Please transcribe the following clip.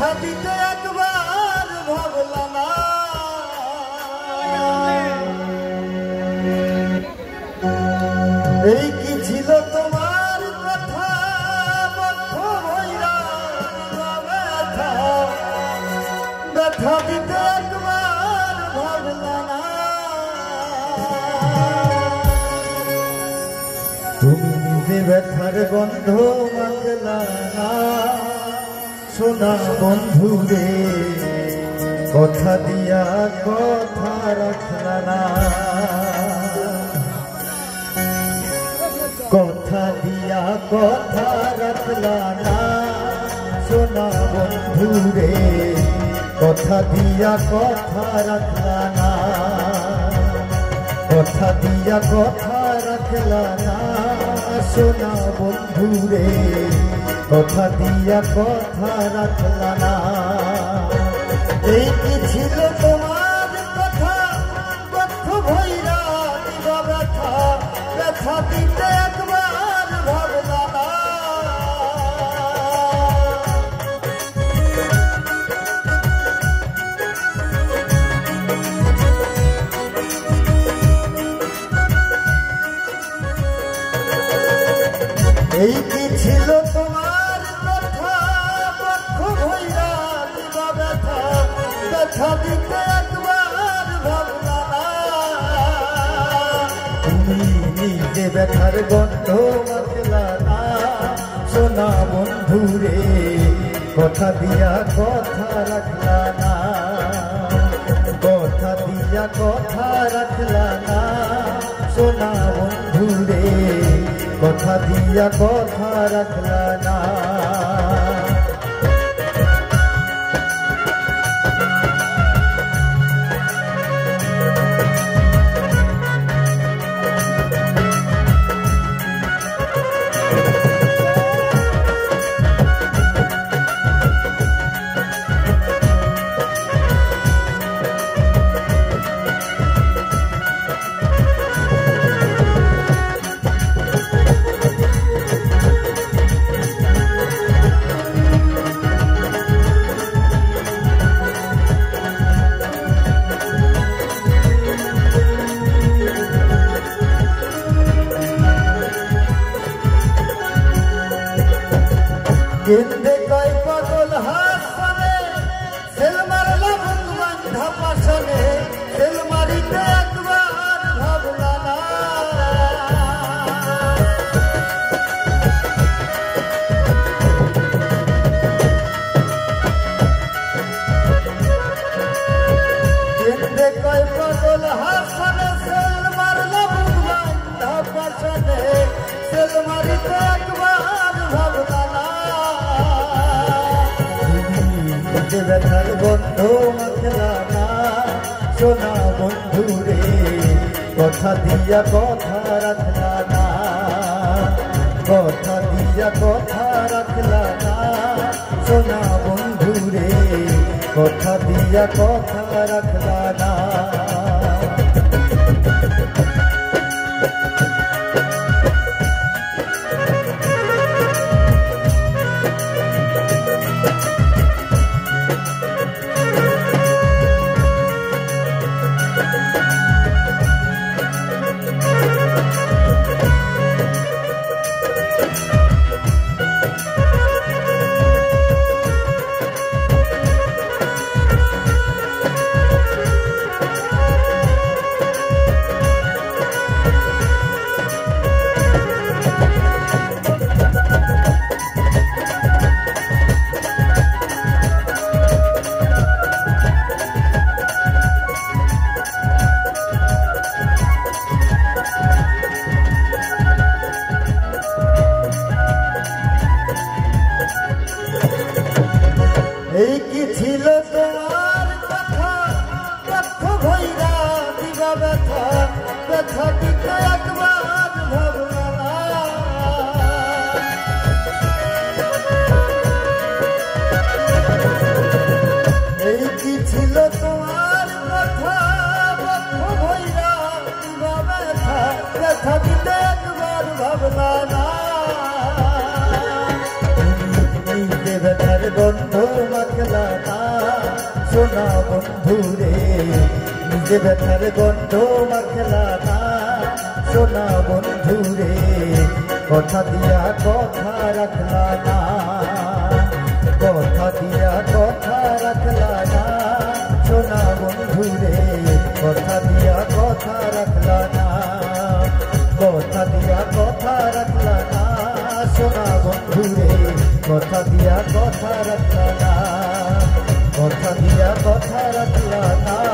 ব্যথা দিতে একবার ভাবলা না, এই কি ছিল তোমার কথা বদ্ধ হইরা ব্যথা, ব্যথা দিতে একবার ভাবলা না। তুমি নিজে ব্যথার গন্ধ মাখলা না, সোনা বন্ধু রে কথা দিয়া কথা রাখলা না, কথা দিয়া কথা রাখলা না, সোনা বন্ধু রে কথা দিয়া কথা রাখলা না, কথা দিয়া কথা রাখলা না, সোনা বন্ধু রে কথা দিয়া কথা রাখলা না। এই কি ছিল তোমার কথা বদ্ধ ভৈরা দিবা ব্যথা, ব্যথা দিতে একবার ভাবলা না। এই কি ছিল তোমার কথা বদ্ধ ভৈরা দিবা ব্যথা, ব্যথা দিতে একবার ভাবলা না। তুমি নিজে ব্যথার গন্ধ মাখলা না, সোনা বন্ধু রে কথা দিয়া কথা রাখলা না, কথা দিয়া কথা রাখলা না, সোনা বন্ধু রে কথা দিয়া কথা রাখলা না। কেন্দে কয় পাগল হাসনে সেল মারলা ভগবান ধাপাসনে, সেল মারিতে একবার ভাবলা না। কেন্দে কয় পাগল হাসনে সেল মারলা ভগবান ধাপাসনে, সেল মারিতে একবার ভাবলা না। ব্যথার গন্ধ মাখলা না, সোনা বন্ধু রে কথা দিয়া কথা রাখলা না, কথা দিয়া কথা রাখলা না, সোনা বন্ধু রে কথা দিয়া কথা রাখলা না। এই কি ছিল তোমার কথা বদ্ধ ভৈরা দিবা ব্যথা, ব্যথা দিতে একবার ভাবলা না। এই কি ছিল তোমার কথা বদ্ধ ভৈরা দিবা ব্যথা, ব্যথা দিতে একবার ভাবলা না। ব্যথার গন্ধ রাখলা না সোনা বন্ধুরে নিজে ব্যথার গন্ধ মাখলা না সোনা বন্ধুরে কথা দিয়া কথা রাখলা না কথা দিয়া কথা রাখলা না সোনা বন্ধুরে কথা দিয়া কথা রাখলা না কথা দিয়া কথা রাখলা না সোনা বন্ধুরে কথা দিয়া কথা রাখলা না কথা দিয়া কথা রাখলা না